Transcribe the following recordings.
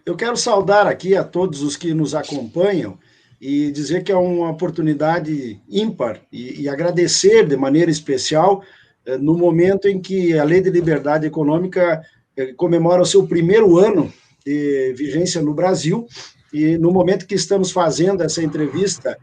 Eu quero saudar aqui a todos os que nos acompanham e dizer que é uma oportunidade ímpar e agradecer de maneira especial no momento em que a Lei de Liberdade Econômica comemora o seu primeiro ano de vigência no Brasil, e no momento que estamos fazendo essa entrevista,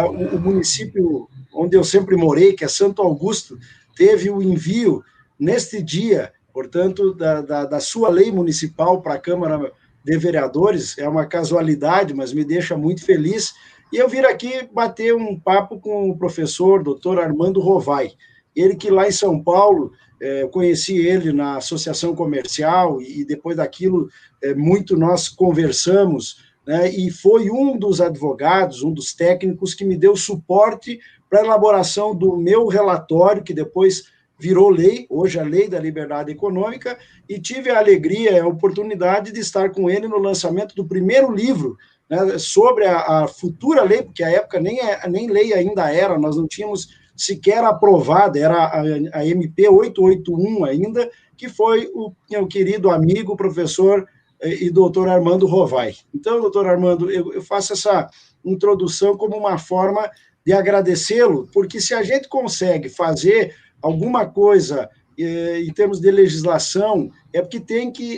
o município onde eu sempre morei, que é Santo Augusto, teve o envio neste dia, portanto, da sua lei municipal para a Câmara de Vereadores. É uma casualidade, mas me deixa muito feliz. E eu vim aqui bater um papo com o professor doutor Armando Rovai. Ele que lá em São Paulo, eu conheci ele na associação comercial e depois daquilo muito nós conversamos, né, e foi um dos advogados, um dos técnicos que me deu suporte para a elaboração do meu relatório, que depois virou lei, hoje a Lei da Liberdade Econômica, e tive a alegria e a oportunidade de estar com ele no lançamento do primeiro livro, né, sobre a futura lei, porque à época nem lei ainda era, nós não tínhamos sequer aprovada, era a MP 881 ainda, que foi o meu querido amigo, professor e doutor Armando Rovai. Então, doutor Armando, eu faço essa introdução como uma forma de agradecê-lo, porque se a gente consegue fazer alguma coisa em termos de legislação, é porque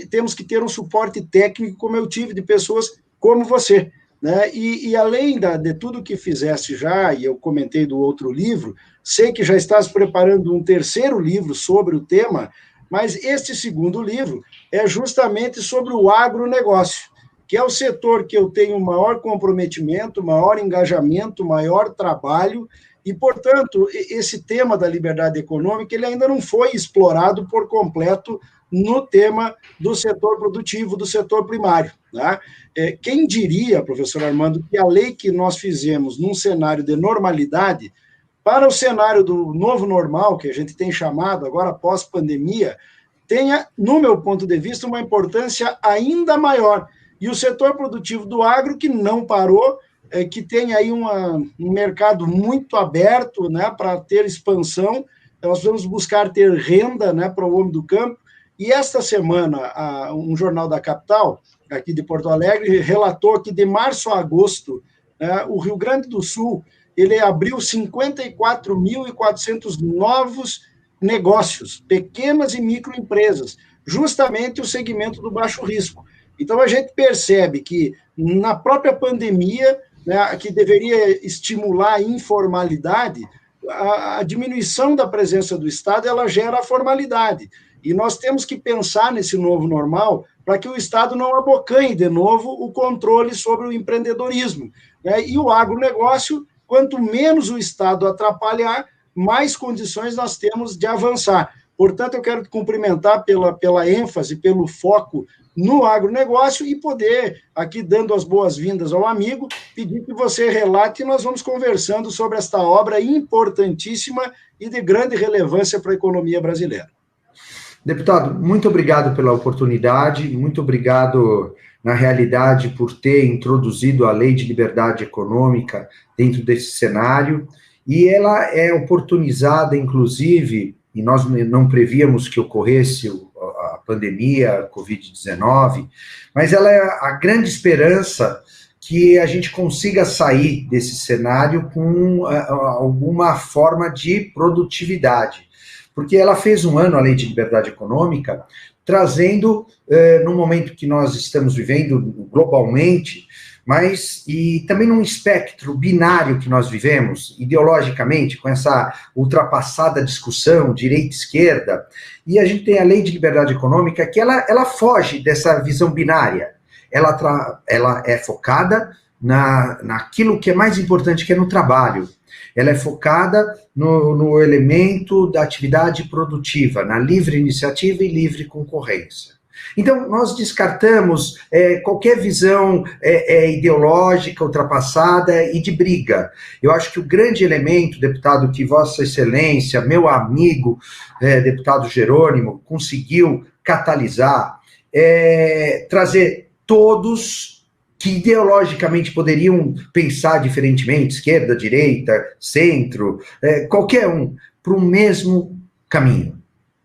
temos que ter um suporte técnico, como eu tive, de pessoas como você, né? E além de tudo que fizeste já, e eu comentei do outro livro, sei que já estás preparando um terceiro livro sobre o tema, mas este segundo livro é justamente sobre o agronegócio, que é o setor que eu tenho maior comprometimento, maior engajamento, maior trabalho, e, portanto, esse tema da liberdade econômica ele ainda não foi explorado por completo no tema do setor produtivo, do setor primário. Né? Quem diria, professor Armando, que a lei que nós fizemos num cenário de normalidade, para o cenário do novo normal, que a gente tem chamado agora pós-pandemia, tenha, no meu ponto de vista, uma importância ainda maior. E o setor produtivo do agro, que não parou, que tem aí um mercado muito aberto, né, para ter expansão, nós vamos buscar ter renda, né, para o homem do campo. E esta semana, um jornal da capital, aqui de Porto Alegre, relatou que de março a agosto, né, o Rio Grande do Sul ele abriu 54.400 novos negócios, pequenas e microempresas, justamente o segmento do baixo risco. Então, a gente percebe que, na própria pandemia, né, que deveria estimular a informalidade, a diminuição da presença do Estado, ela gera a formalidade. E nós temos que pensar nesse novo normal para que o Estado não abocanhe de novo o controle sobre o empreendedorismo. Né? E o agronegócio, quanto menos o Estado atrapalhar, mais condições nós temos de avançar. Portanto, eu quero te cumprimentar pela ênfase, pelo foco no agronegócio e poder, aqui dando as boas-vindas ao amigo, pedir que você relate e nós vamos conversando sobre esta obra importantíssima e de grande relevância para a economia brasileira. Deputado, muito obrigado pela oportunidade, muito obrigado, na realidade, por ter introduzido a Lei de Liberdade Econômica dentro desse cenário, e ela é oportunizada, inclusive, e nós não prevíamos que ocorresse a pandemia, a Covid-19, mas ela é a grande esperança que a gente consiga sair desse cenário com alguma forma de produtividade. Porque ela fez um ano, a Lei de Liberdade Econômica, trazendo, no momento que nós estamos vivendo globalmente, mas e também num espectro binário que nós vivemos, ideologicamente, com essa ultrapassada discussão, direita-esquerda, e a gente tem a Lei de Liberdade Econômica, que ela foge dessa visão binária. Ela é focada naquilo que é mais importante, que é no trabalho. Ela é focada no elemento da atividade produtiva, na livre iniciativa e livre concorrência. Então, nós descartamos qualquer visão ideológica, ultrapassada e de briga. Eu acho que o grande elemento, deputado, que Vossa Excelência, meu amigo, deputado Jerônimo, conseguiu catalisar, trazer todos que ideologicamente poderiam pensar diferentemente, esquerda, direita, centro, qualquer um, para o mesmo caminho.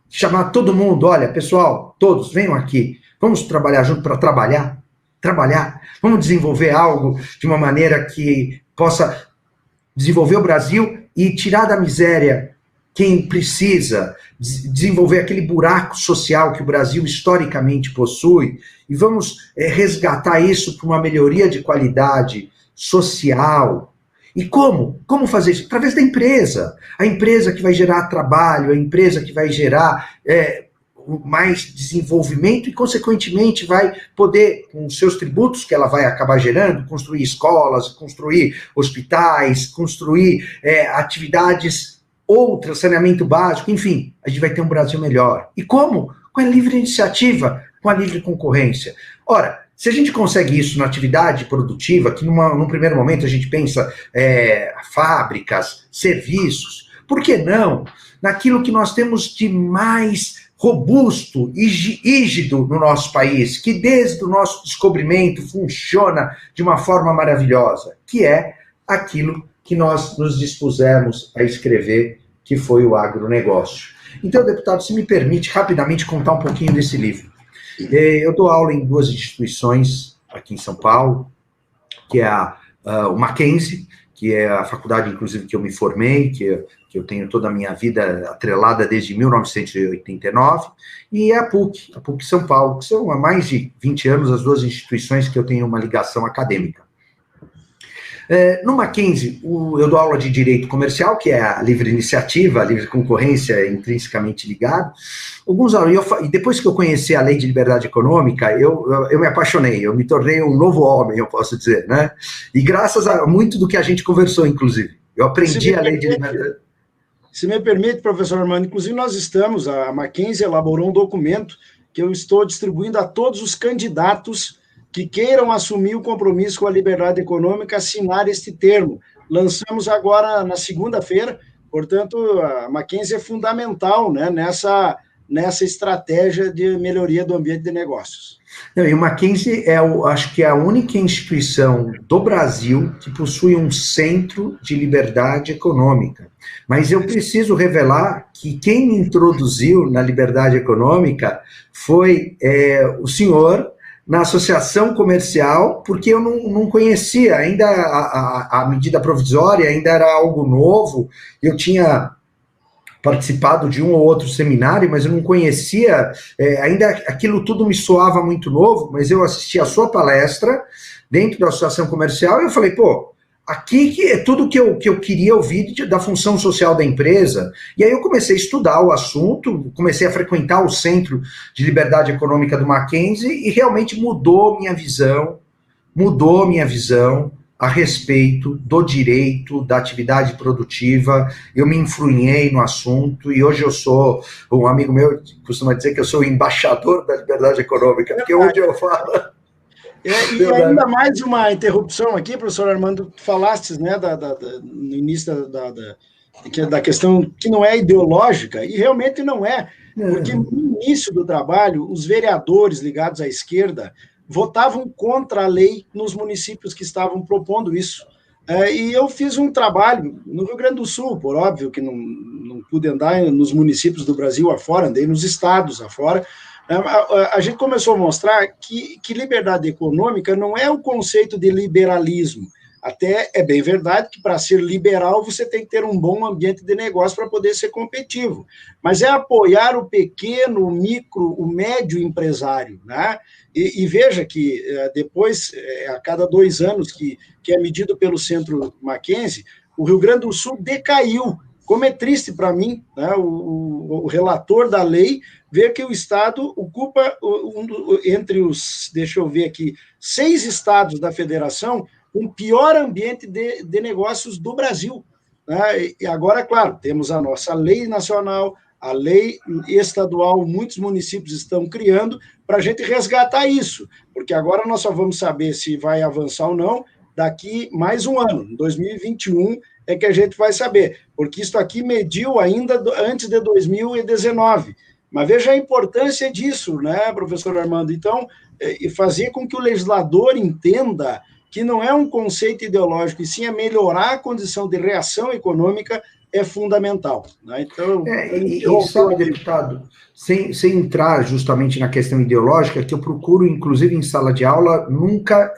Chamar todo mundo, olha, pessoal, todos, venham aqui, vamos trabalhar junto para trabalhar. trabalhar, vamos desenvolver algo de uma maneira que possa desenvolver o Brasil e tirar da miséria quem precisa, desenvolver aquele buraco social que o Brasil historicamente possui, e vamos resgatar isso para uma melhoria de qualidade social. E como? Como fazer isso? Através da empresa. A empresa que vai gerar trabalho, a empresa que vai gerar mais desenvolvimento e, consequentemente, vai poder, com os seus tributos que ela vai acabar gerando, construir escolas, construir hospitais, construir atividades outras, saneamento básico, enfim, a gente vai ter um Brasil melhor. E como? Com a livre iniciativa, com a livre concorrência. Ora, se a gente consegue isso na atividade produtiva, que num primeiro momento a gente pensa fábricas, serviços, por que não naquilo que nós temos de mais robusto e rígido no nosso país, que desde o nosso descobrimento funciona de uma forma maravilhosa, que é aquilo que nós nos dispusemos a escrever, que foi o agronegócio. Então, deputado, se me permite rapidamente contar um pouquinho desse livro. Eu dou aula em 2 instituições aqui em São Paulo, que é o Mackenzie, que é a faculdade, inclusive, que eu me formei, que eu tenho toda a minha vida atrelada desde 1989, e a PUC São Paulo, que são há mais de 20 anos as 2 instituições que eu tenho uma ligação acadêmica. No Mackenzie, eu dou aula de direito comercial, que é a livre iniciativa, a livre concorrência intrinsecamente ligado. E depois que eu conheci a lei de liberdade econômica, eu me apaixonei, eu me tornei um novo homem, eu posso dizer, né? E graças a muito do que a gente conversou, inclusive. Eu aprendi a lei de liberdade. Se me permite, professor Armando, inclusive a Mackenzie elaborou um documento que eu estou distribuindo a todos os candidatos que queiram assumir o compromisso com a liberdade econômica, assinar este termo. Lançamos agora na segunda-feira, portanto, a Mackenzie é fundamental, né, nessa estratégia de melhoria do ambiente de negócios. E o Mackenzie acho que é a única instituição do Brasil que possui um centro de liberdade econômica. Mas eu preciso revelar que quem me introduziu na liberdade econômica foi o senhor, na associação comercial, porque eu não conhecia, ainda a medida provisória ainda era algo novo, eu tinha participado de um ou outro seminário, mas eu não conhecia, ainda aquilo tudo me soava muito novo, mas eu assisti a sua palestra dentro da associação comercial e eu falei, aqui que é tudo que eu queria ouvir da função social da empresa. E aí eu comecei a estudar o assunto, comecei a frequentar o Centro de Liberdade Econômica do Mackenzie e realmente mudou minha visão a respeito do direito, da atividade produtiva. Eu me influenhei no assunto e hoje eu sou, um amigo meu costuma dizer que eu sou o embaixador da liberdade econômica, porque onde eu falo... E ainda mais uma interrupção aqui, professor Armando, falaste, né, no início da questão que não é ideológica, e realmente não é, porque no início do trabalho, os vereadores ligados à esquerda votavam contra a lei nos municípios que estavam propondo isso. E eu fiz um trabalho no Rio Grande do Sul, por óbvio que não pude andar nos municípios do Brasil afora, andei nos estados afora. A gente começou a mostrar que liberdade econômica não é o conceito de liberalismo. Até é bem verdade que para ser liberal você tem que ter um bom ambiente de negócio para poder ser competitivo. Mas é apoiar o pequeno, o micro, o médio empresário, né? E veja que depois, a cada 2 anos que é medido pelo Centro Mackenzie, o Rio Grande do Sul decaiu. Como é triste para mim, né, o relator da lei, ver que o Estado ocupa entre os, deixa eu ver aqui, 6 estados da federação, o pior ambiente de negócios do Brasil. Né? E agora, claro, temos a nossa lei nacional, a lei estadual, muitos municípios estão criando para a gente resgatar isso, porque agora nós só vamos saber se vai avançar ou não daqui mais um ano, em 2021, é que a gente vai saber, porque isso aqui mediu ainda antes de 2019. Mas veja a importância disso, né, professor Armando? Então, fazer com que o legislador entenda que não é um conceito ideológico, e sim a melhorar a condição de reação econômica é fundamental. Né? Então, sabe, deputado, sem entrar justamente na questão ideológica, que eu procuro, inclusive em sala de aula, nunca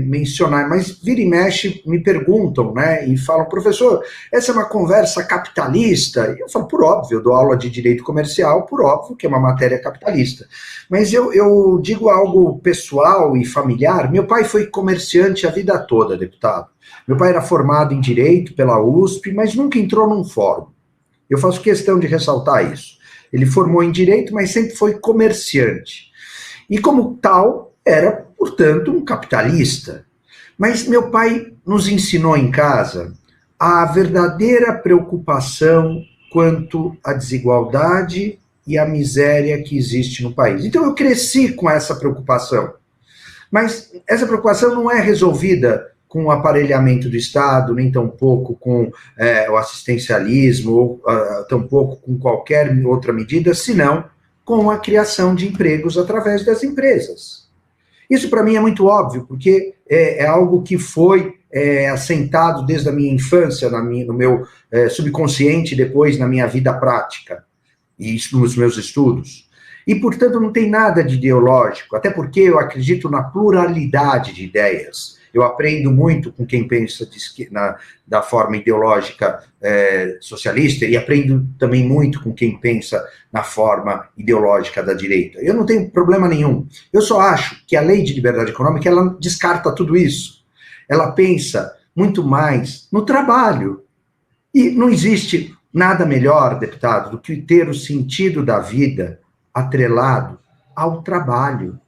mencionar, mas vira e mexe me perguntam, né, e falam, professor, essa é uma conversa capitalista? E eu falo, por óbvio, eu dou aula de direito comercial, por óbvio que é uma matéria capitalista. Mas eu digo algo pessoal e familiar. Meu pai foi comerciante a vida toda, deputado. Meu pai era formado em direito pela USP, mas nunca entrou num fórum. Eu faço questão de ressaltar isso. Ele formou em direito, mas sempre foi comerciante. E como tal, era, portanto, um capitalista. Mas meu pai nos ensinou em casa a verdadeira preocupação quanto à desigualdade e à miséria que existe no país. Então eu cresci com essa preocupação. Mas essa preocupação não é resolvida com o aparelhamento do Estado, nem tampouco com o assistencialismo, ou tampouco com qualquer outra medida, senão com a criação de empregos através das empresas. Isso para mim é muito óbvio, porque é algo que foi assentado desde a minha infância, no meu subconsciente, depois na minha vida prática, e nos meus estudos. E, portanto, não tem nada de ideológico, até porque eu acredito na pluralidade de ideias. Eu aprendo muito com quem pensa da forma ideológica socialista e aprendo também muito com quem pensa na forma ideológica da direita. Eu não tenho problema nenhum. Eu só acho que a Lei de Liberdade Econômica, ela descarta tudo isso. Ela pensa muito mais no trabalho. E não existe nada melhor, deputado, do que ter o sentido da vida atrelado ao trabalho.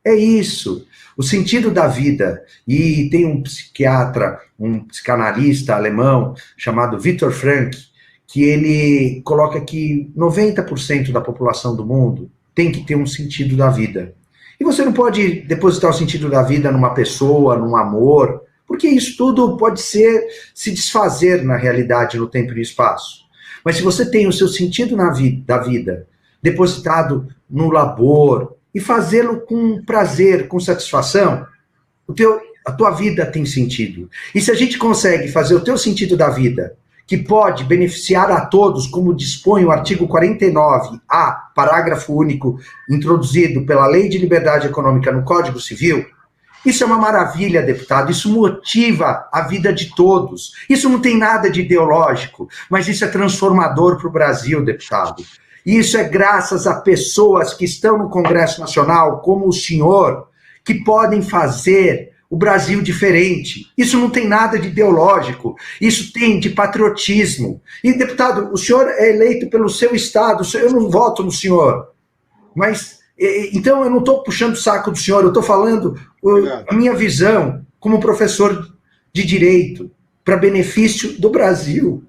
É isso, o sentido da vida. E tem um psiquiatra, um psicanalista alemão, chamado Viktor Frankl, que ele coloca que 90% da população do mundo tem que ter um sentido da vida. E você não pode depositar o sentido da vida numa pessoa, num amor, porque isso tudo pode se desfazer na realidade, no tempo e no espaço. Mas se você tem o seu sentido da vida depositado no labor, e fazê-lo com prazer, com satisfação, a tua vida tem sentido. E se a gente consegue fazer o teu sentido da vida, que pode beneficiar a todos, como dispõe o artigo 49A, parágrafo único, introduzido pela Lei de Liberdade Econômica no Código Civil, isso é uma maravilha, deputado, isso motiva a vida de todos. Isso não tem nada de ideológico, mas isso é transformador para o Brasil, deputado. E isso é graças a pessoas que estão no Congresso Nacional, como o senhor, que podem fazer o Brasil diferente. Isso não tem nada de ideológico, isso tem de patriotismo. E, deputado, o senhor é eleito pelo seu estado, eu não voto no senhor, mas, então eu não estou puxando o saco do senhor, eu estou falando a minha visão como professor de direito, para benefício do Brasil.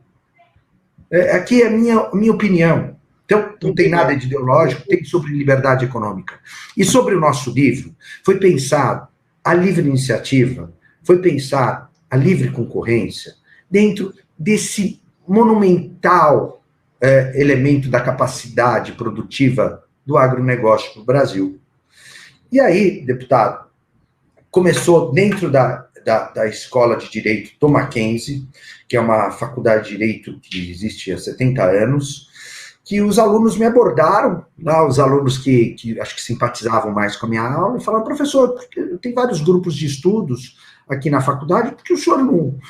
Aqui é a minha opinião. Então, não tem nada de ideológico, tem sobre liberdade econômica. E sobre o nosso livro, foi pensado a livre iniciativa, foi pensar a livre concorrência dentro desse monumental elemento da capacidade produtiva do agronegócio no Brasil. E aí, deputado, começou dentro da Escola de Direito Tom Mackenzie, que é uma faculdade de direito que existe há 70 anos, que os alunos me abordaram, lá, os alunos que acho que simpatizavam mais com a minha aula, e falaram, professor, tem vários grupos de estudos aqui na faculdade, por que o senhor não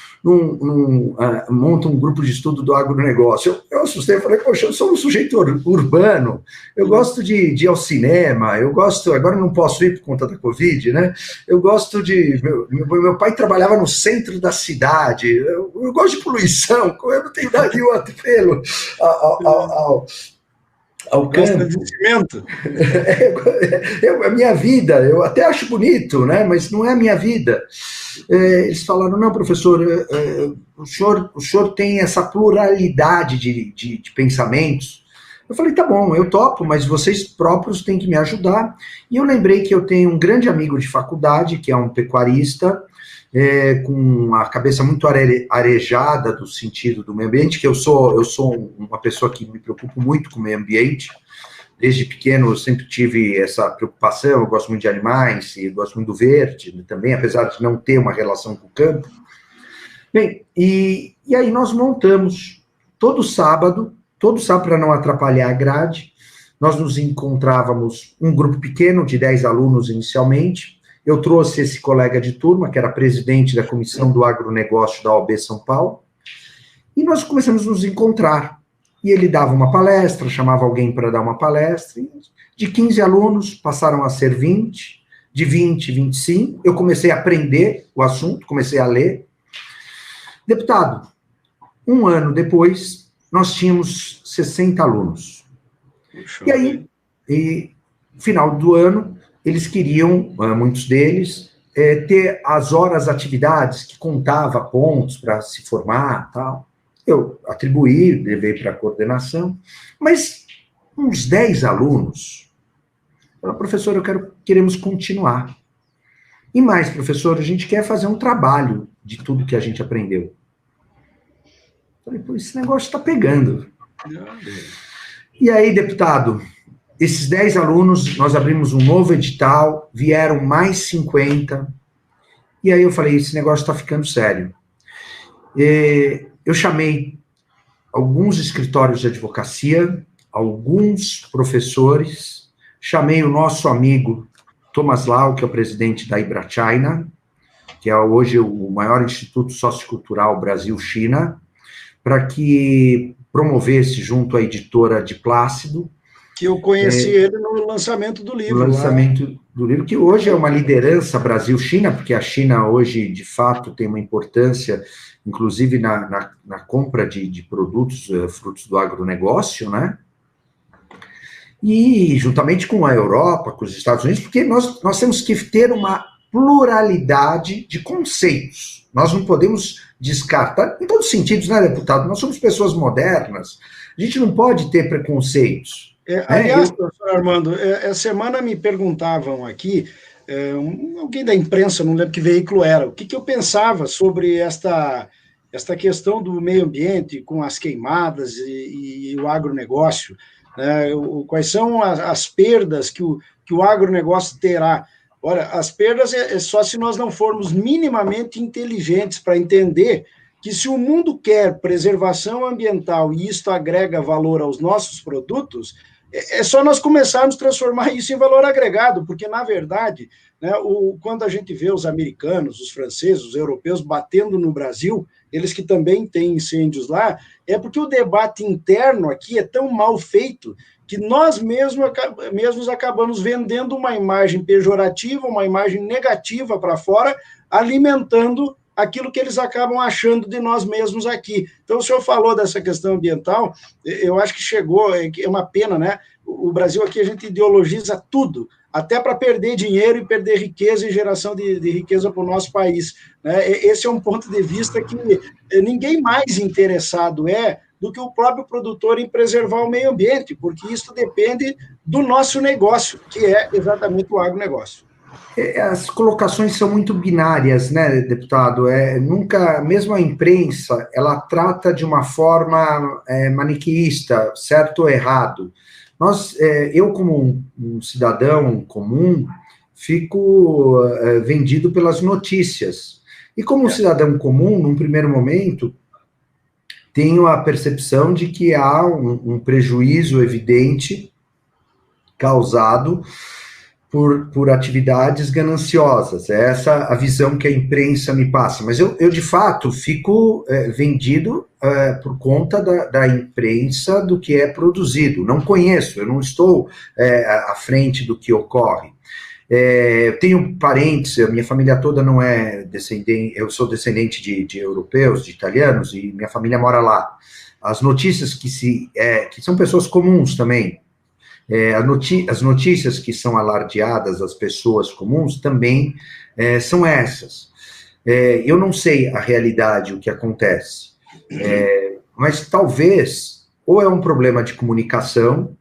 monta um grupo de estudo do agronegócio? Eu assustei, falei, poxa, eu sou um sujeito urbano, eu gosto de ir ao cinema, eu gosto, agora não posso ir por conta da Covid, né? Eu gosto meu pai trabalhava no centro da cidade, eu gosto de poluição, eu não tenho nenhum apelo ao campo. É a minha vida, eu até acho bonito, né? Mas não é a minha vida. Eles falaram, não, professor, o senhor tem essa pluralidade de pensamentos. Eu falei, tá bom, eu topo, mas vocês próprios têm que me ajudar. E eu lembrei que eu tenho um grande amigo de faculdade, que é um pecuarista, com a cabeça muito arejada do sentido do meio ambiente, que eu sou uma pessoa que me preocupo muito com o meio ambiente. Desde pequeno eu sempre tive essa preocupação, eu gosto muito de animais, e gosto muito do verde também, apesar de não ter uma relação com o campo. Bem, e aí nós montamos todo sábado para não atrapalhar a grade, nós nos encontrávamos um grupo pequeno de 10 alunos inicialmente. Eu trouxe esse colega de turma, que era presidente da Comissão do Agronegócio da OAB São Paulo, e nós começamos a nos encontrar. E ele dava uma palestra, chamava alguém para dar uma palestra, e de 15 alunos passaram a ser 20, de 20, 25. Eu comecei a aprender o assunto, comecei a ler. Deputado, um ano depois, nós tínhamos 60 alunos. E aí, no final do ano, eles queriam, muitos deles, ter as horas atividades que contava pontos para se formar, tal. Eu atribuí, levei para a coordenação, mas uns 10 alunos falaram, professor, queremos continuar. E mais, professor, a gente quer fazer um trabalho de tudo que a gente aprendeu. Falei, pô, esse negócio está pegando. E aí, deputado, esses 10 alunos, nós abrimos um novo edital, vieram mais 50, e aí eu falei, esse negócio está ficando sério. Eu chamei alguns escritórios de advocacia, alguns professores, chamei o nosso amigo Thomas Lau, que é o presidente da IBRA-China, que é hoje o maior instituto sociocultural Brasil-China, para que promovesse junto à editora de Plácido. Que eu conheci ele no lançamento do livro. No lançamento do livro, que hoje é uma liderança Brasil-China, porque a China hoje, de fato, tem uma importância, inclusive na compra de produtos, frutos do agronegócio, né? E juntamente com a Europa, com os Estados Unidos, porque nós temos que ter uma pluralidade de conceitos. Nós não podemos descartar, em todos os sentidos, né, deputado? Nós somos pessoas modernas, a gente não pode ter preconceitos. Aliás, professor Armando, essa semana me perguntavam aqui, alguém da imprensa, não lembro que veículo era, o que eu pensava sobre esta questão do meio ambiente com as queimadas e o agronegócio, né? Quais são as perdas que o agronegócio terá. Olha, as perdas é só se nós não formos minimamente inteligentes para entender que se o mundo quer preservação ambiental e isto agrega valor aos nossos produtos, é só nós começarmos a transformar isso em valor agregado, porque, na verdade, né, quando a gente vê os americanos, os franceses, os europeus batendo no Brasil, eles que também têm incêndios lá, é porque o debate interno aqui é tão mal feito que nós mesmos acabamos vendendo uma imagem pejorativa, uma imagem negativa para fora, alimentando aquilo que eles acabam achando de nós mesmos aqui. Então, o senhor falou dessa questão ambiental, eu acho que chegou, é uma pena, né? O Brasil aqui, a gente ideologiza tudo, até para perder dinheiro e perder riqueza e geração de riqueza para o nosso país, né? Esse é um ponto de vista que ninguém mais interessado do que o próprio produtor em preservar o meio ambiente, porque isso depende do nosso negócio, que é exatamente o agronegócio. As colocações são muito binárias, né, deputado? Nunca, mesmo a imprensa, ela trata de uma forma maniqueísta, certo ou errado. Eu, como um cidadão comum, fico vendido pelas notícias. E como um cidadão comum, num primeiro momento, tenho a percepção de que há um prejuízo evidente causado por atividades gananciosas. É essa a visão que a imprensa me passa. Mas eu de fato, fico vendido por conta da imprensa do que é produzido. Não conheço, eu não estou à frente do que ocorre. Eu tenho parentes, a minha família toda não é descendente, eu sou descendente de europeus, de italianos, e minha família mora lá. As notícias que são pessoas comuns também, as notícias que são alardeadas às pessoas comuns também são essas. Eu não sei a realidade, o que acontece, mas talvez, ou é um problema de comunicação,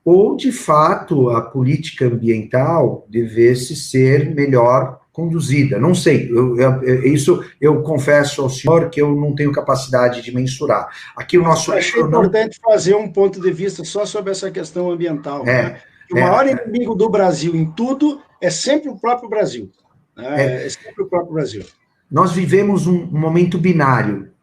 ou, de fato, a política ambiental devesse ser melhor conduzida. Não sei, isso eu confesso ao senhor que eu não tenho capacidade de mensurar. Aqui o nosso... Achei importante fazer um ponto de vista só sobre essa questão ambiental. Né? O maior inimigo do Brasil em tudo é sempre o próprio Brasil. Né? É sempre o próprio Brasil. Nós vivemos um momento binário.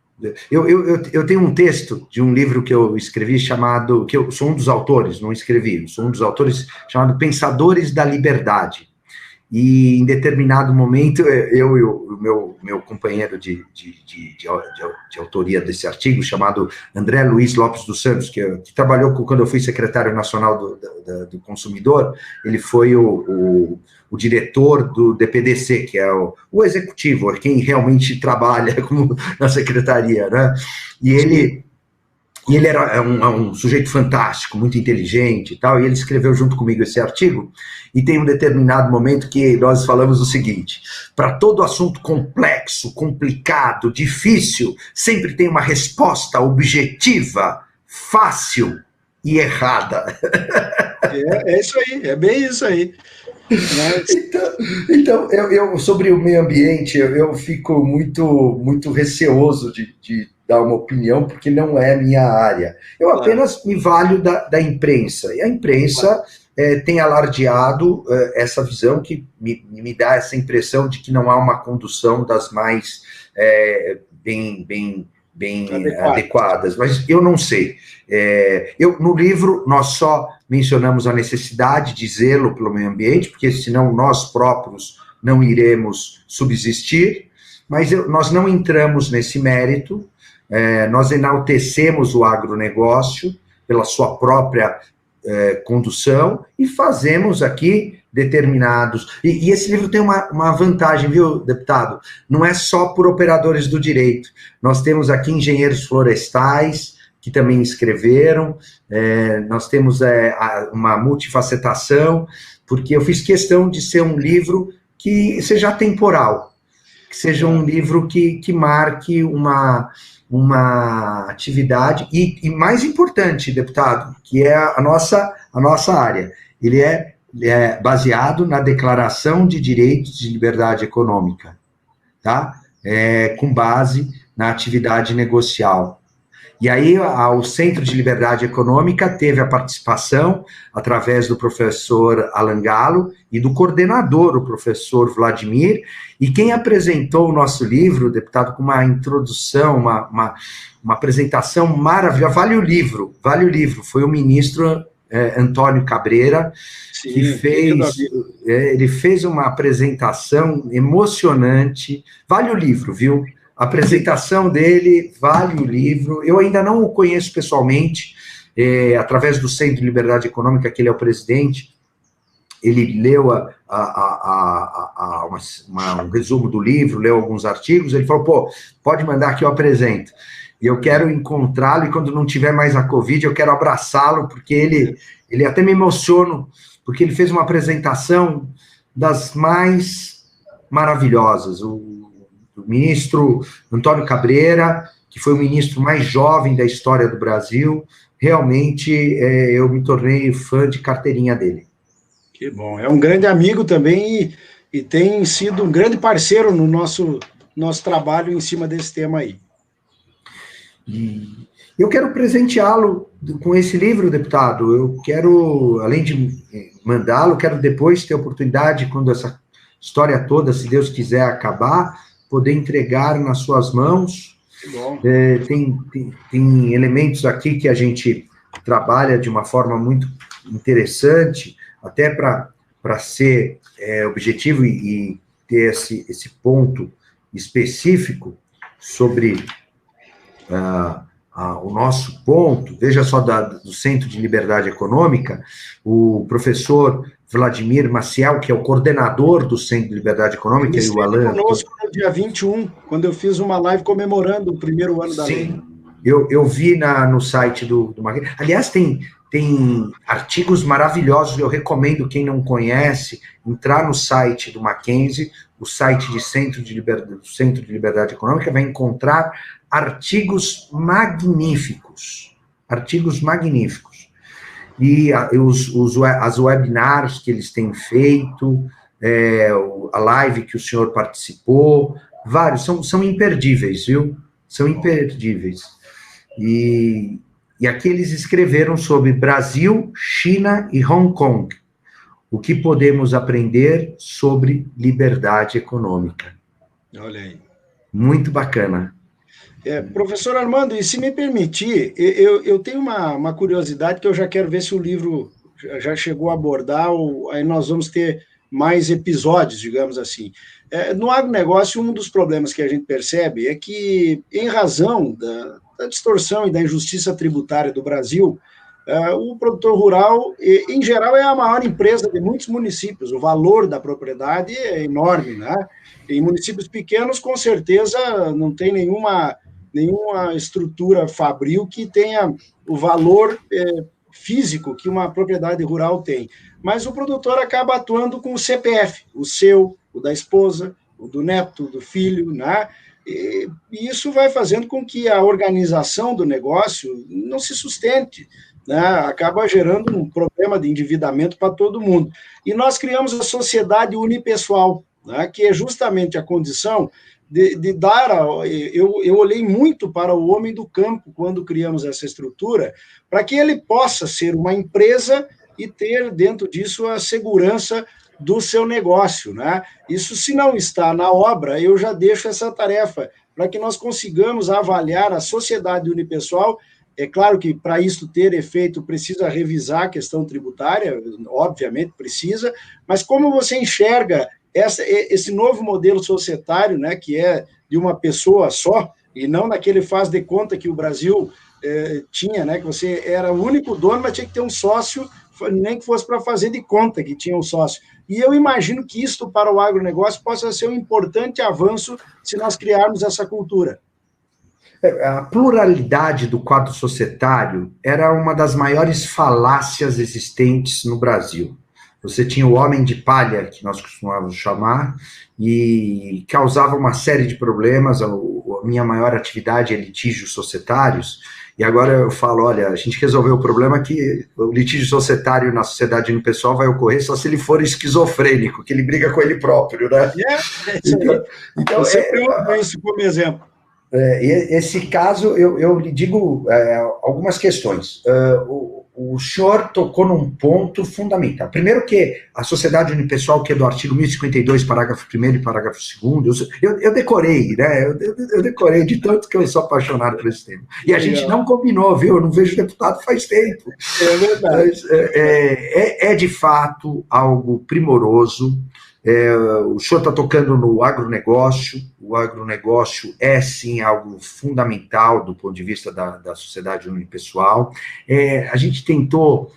Eu tenho um texto de um livro que eu escrevi chamado, que eu sou um dos autores, não escrevi, sou um dos autores, chamado Pensadores da Liberdade. E em determinado momento, eu e o meu companheiro de autoria desse artigo, chamado André Luiz Lopes dos Santos, que trabalhou quando eu fui secretário nacional do consumidor, ele foi o diretor do DPDC, que é o executivo, quem realmente trabalha na secretaria, né? E ele era um sujeito fantástico, muito inteligente e tal, e ele escreveu junto comigo esse artigo, e tem um determinado momento que nós falamos o seguinte: para todo assunto complexo, complicado, difícil, sempre tem uma resposta objetiva, fácil e errada. É isso aí, é bem isso aí. Mas... Então eu sobre o meio ambiente, eu fico muito receoso de dar uma opinião, porque não é minha área. Eu apenas me valho da imprensa, e a imprensa tem alardeado essa visão que me dá essa impressão de que não há uma condução das mais bem adequadas, mas eu não sei. No livro, nós só mencionamos a necessidade de zelo pelo meio ambiente, porque senão nós próprios não iremos subsistir, mas nós não entramos nesse mérito. Nós enaltecemos o agronegócio pela sua própria condução e fazemos aqui determinados... E esse livro tem uma vantagem, viu, deputado? Não é só por operadores do direito. Nós temos aqui engenheiros florestais que também escreveram, nós temos uma multifacetação, porque eu fiz questão de ser um livro que seja atemporal, que seja um livro que marque uma atividade, e mais importante, deputado, que é a nossa área. Ele é baseado na Declaração de Direitos de Liberdade Econômica, tá? Com base na atividade negocial. E aí o Centro de Liberdade Econômica teve a participação através do professor Alan Galo e do coordenador, o professor Vladimir, e quem apresentou o nosso livro, deputado, com uma introdução, uma apresentação maravilhosa, vale o livro, foi o ministro Antônio Cabreira, sim, que ele fez uma apresentação emocionante, vale o livro, viu? A apresentação dele vale o livro. Eu ainda não o conheço pessoalmente, através do Centro de Liberdade Econômica, que ele é o presidente. Ele leu um resumo do livro, leu alguns artigos, ele falou, pode mandar que eu apresento. E eu quero encontrá-lo, e quando não tiver mais a Covid, eu quero abraçá-lo, porque ele até me emociona, porque ele fez uma apresentação das mais maravilhosas. O ministro Antônio Cabreira, que foi o ministro mais jovem da história do Brasil, realmente eu me tornei fã de carteirinha dele. Que bom, é um grande amigo também e tem sido um grande parceiro no nosso trabalho em cima desse tema aí. E eu quero presenteá-lo com esse livro, deputado. Eu quero, além de mandá-lo, quero depois ter a oportunidade, quando essa história toda, se Deus quiser, acabar, poder entregar nas suas mãos. Tem elementos aqui que a gente trabalha de uma forma muito interessante, até para ser objetivo e ter esse ponto específico sobre o nosso ponto. Veja só, do Centro de Liberdade Econômica, o professor Vladimir Maciel, que é o coordenador do Centro de Liberdade Econômica, ele esteve conosco no dia 21, quando eu fiz uma live comemorando o primeiro ano da lei. Sim, eu vi no site do Mackenzie. Aliás, tem artigos maravilhosos, eu recomendo quem não conhece, entrar no site do Mackenzie, o site do Centro de Liberdade Econômica, vai encontrar artigos magníficos, e as webinars que eles têm feito, a live que o senhor participou, vários, são imperdíveis, viu? São imperdíveis. E aqui eles escreveram sobre Brasil, China e Hong Kong. O que podemos aprender sobre liberdade econômica. Olha aí. Muito bacana. Professor Armando, e se me permitir, eu tenho uma curiosidade que eu já quero ver se o livro já chegou a abordar, ou aí nós vamos ter mais episódios, digamos assim. No agronegócio, um dos problemas que a gente percebe é que, em razão da distorção e da injustiça tributária do Brasil, o produtor rural, em geral, é a maior empresa de muitos municípios. O valor da propriedade é enorme, né? Em municípios pequenos, com certeza, não tem nenhuma estrutura fabril que tenha o valor físico que uma propriedade rural tem. Mas o produtor acaba atuando com o CPF, o seu, o da esposa, o do neto, do filho, né? E isso vai fazendo com que a organização do negócio não se sustente, né? Acaba gerando um problema de endividamento para todo mundo. E nós criamos a sociedade unipessoal, né? Que é justamente a condição de dar... Eu olhei muito para o homem do campo quando criamos essa estrutura, para que ele possa ser uma empresa e ter dentro disso a segurança do seu negócio, né? Isso, se não está na obra, eu já deixo essa tarefa, para que nós consigamos avaliar a sociedade unipessoal. É claro que, para isso ter efeito, precisa revisar a questão tributária, obviamente precisa, mas como você enxerga esse novo modelo societário, né, que é de uma pessoa só, e não naquele faz de conta que o Brasil tinha, né, que você era o único dono, mas tinha que ter um sócio, nem que fosse para fazer de conta que tinha um sócio. E eu imagino que isto para o agronegócio possa ser um importante avanço se nós criarmos essa cultura. A pluralidade do quadro societário era uma das maiores falácias existentes no Brasil. Você tinha o homem de palha, que nós costumávamos chamar, e causava uma série de problemas. A minha maior atividade é litígios societários, e agora eu falo, olha, a gente resolveu o problema que o litígio societário na sociedade unipessoal vai ocorrer só se ele for esquizofrênico, que ele briga com ele próprio, né? Então você pega isso como exemplo. Esse caso, eu lhe digo algumas questões. O senhor tocou num ponto fundamental. Primeiro que a sociedade unipessoal, que é do artigo 1052, parágrafo 1º e parágrafo 2º, eu decorei, né? Eu decorei de tanto que eu sou apaixonado por esse tema. E a gente não combinou, viu? Eu não vejo deputado faz tempo. É verdade. Mas, é de fato algo primoroso. O senhor está tocando no agronegócio. O agronegócio é, sim, algo fundamental do ponto de vista da sociedade unipessoal. A gente tentou,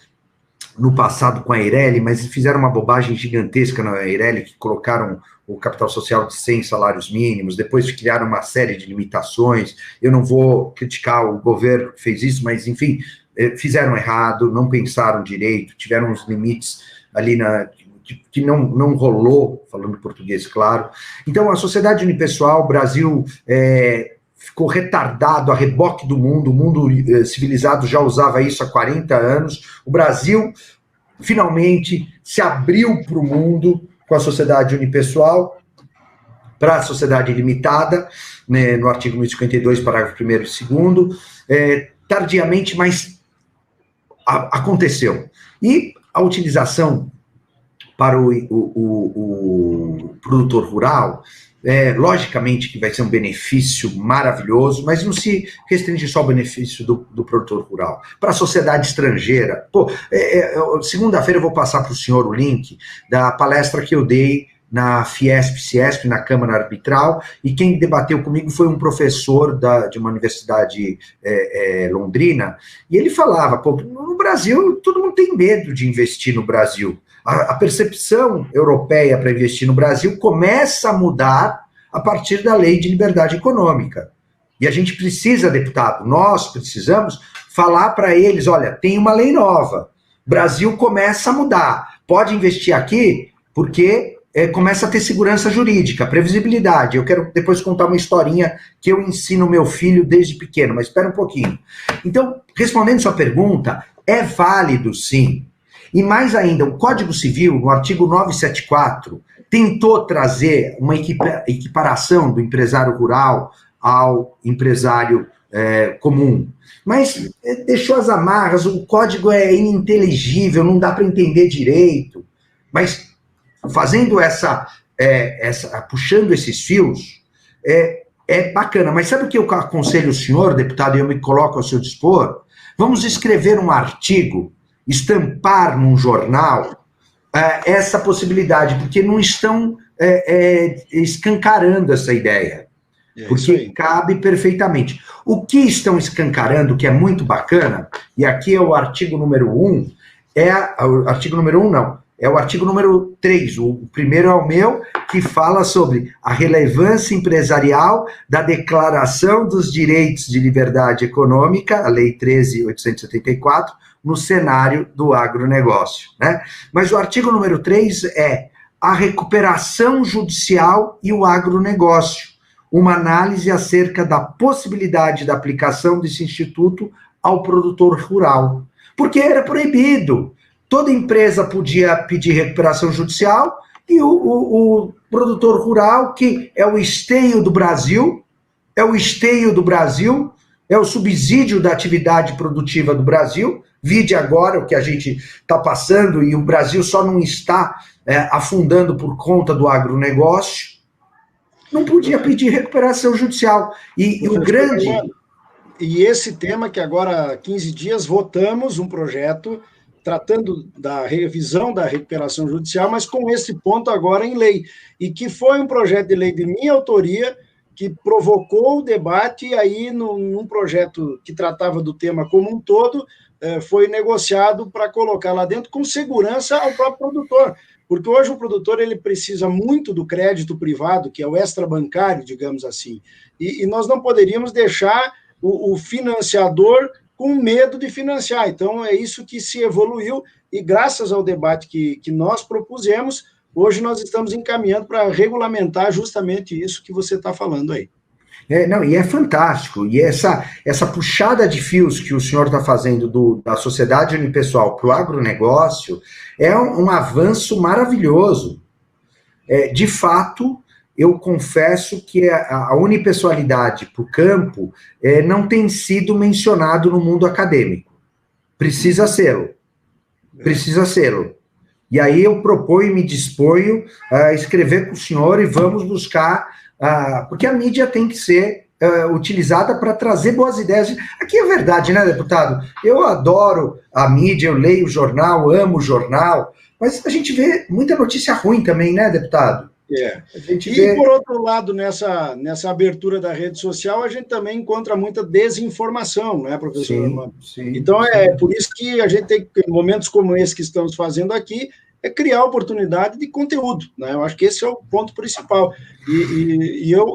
no passado, com a Eireli, mas fizeram uma bobagem gigantesca na Eireli, que colocaram o capital social de 100 salários mínimos, depois criaram uma série de limitações. Eu não vou criticar o governo que fez isso, mas, enfim, fizeram errado, não pensaram direito, tiveram uns limites ali que não rolou, falando português, claro. Então, a sociedade unipessoal, o Brasil ficou retardado, a reboque do mundo, o mundo civilizado já usava isso há 40 anos, o Brasil finalmente se abriu para o mundo com a sociedade unipessoal, para a sociedade limitada, né, no artigo 1052, parágrafo 1º e 2º, tardiamente, mas aconteceu. E a utilização para o produtor rural, logicamente que vai ser um benefício maravilhoso, mas não se restringe só ao benefício do produtor rural. Para a sociedade estrangeira, segunda-feira eu vou passar para o senhor o link da palestra que eu dei na Fiesp-Ciesp, na Câmara Arbitral, e quem debateu comigo foi um professor de uma universidade londrina, e ele falava, no Brasil, todo mundo tem medo de investir no Brasil. A percepção europeia para investir no Brasil começa a mudar a partir da Lei de Liberdade Econômica. E a gente precisa, deputado, nós precisamos falar para eles, olha, tem uma lei nova, o Brasil começa a mudar, pode investir aqui porque começa a ter segurança jurídica, previsibilidade. Eu quero depois contar uma historinha que eu ensino meu filho desde pequeno, mas espera um pouquinho. Então, respondendo sua pergunta, é válido sim. E mais ainda, o Código Civil, no artigo 974, tentou trazer uma equiparação do empresário rural ao empresário comum. Mas deixou as amarras, o código é ininteligível, não dá para entender direito. Mas fazendo puxando esses fios, é bacana, mas sabe o que eu aconselho o senhor, deputado, e eu me coloco ao seu dispor? Vamos escrever um artigo, estampar num jornal essa possibilidade, porque não estão escancarando essa ideia, porque cabe perfeitamente. O que estão escancarando, que é muito bacana, e aqui é o artigo número 1, artigo número 1 não, é o artigo número 3, o primeiro é o meu, que fala sobre a relevância empresarial da Declaração dos Direitos de Liberdade Econômica, a Lei 13.874, no cenário do agronegócio, né? Mas o artigo número 3 é a recuperação judicial e o agronegócio, uma análise acerca da possibilidade da aplicação desse instituto ao produtor rural, porque era proibido. Toda empresa podia pedir recuperação judicial e o produtor rural, que é o esteio do Brasil, é o subsídio da atividade produtiva do Brasil, vide agora o que a gente está passando, e o Brasil só não está afundando por conta do agronegócio, não podia pedir recuperação judicial. E o grande... E esse tema que agora, há 15 dias, votamos um projeto tratando da revisão da recuperação judicial, mas com esse ponto agora em lei, e que foi um projeto de lei de minha autoria, que provocou o debate, e aí num projeto que tratava do tema como um todo, foi negociado para colocar lá dentro com segurança ao próprio produtor, porque hoje o produtor ele precisa muito do crédito privado, que é o extrabancário, digamos assim, e nós não poderíamos deixar o financiador com medo de financiar. Então, é isso que se evoluiu, e graças ao debate que nós propusemos, hoje nós estamos encaminhando para regulamentar justamente isso que você está falando aí. E é fantástico, e essa puxada de fios que o senhor está fazendo da sociedade unipessoal para o agronegócio é um avanço maravilhoso. De fato, eu confesso que a unipessoalidade para o campo não tem sido mencionado no mundo acadêmico. Precisa sê-lo. E aí eu proponho e me disponho a escrever com o senhor e vamos buscar, porque a mídia tem que ser utilizada para trazer boas ideias. Aqui é verdade, né, deputado? Eu adoro a mídia, eu leio o jornal, amo o jornal, mas a gente vê muita notícia ruim também, né, deputado? Por outro lado, nessa abertura da rede social, a gente também encontra muita desinformação, né, professor Armando? Então, por isso que a gente tem, em momentos como esse que estamos fazendo aqui, criar oportunidade de conteúdo, né? Eu acho que esse é o ponto principal.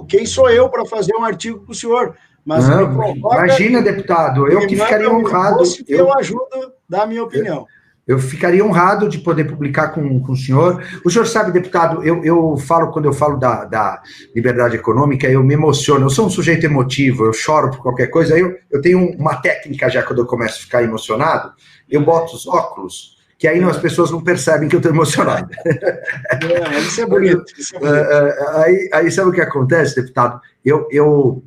Quem sou eu para fazer um artigo para o senhor? Mas imagina, deputado, eu que ficaria honrado. Eu ajudo a dar a minha opinião. Eu ficaria honrado de poder publicar com o senhor. O senhor sabe, deputado, quando eu falo da liberdade econômica, eu me emociono. Eu sou um sujeito emotivo, eu choro por qualquer coisa. Eu tenho uma técnica já quando eu começo a ficar emocionado. Eu boto os óculos, que aí as pessoas não percebem que eu estou emocionado. Isso é bonito. Aí sabe o que acontece, deputado? Eu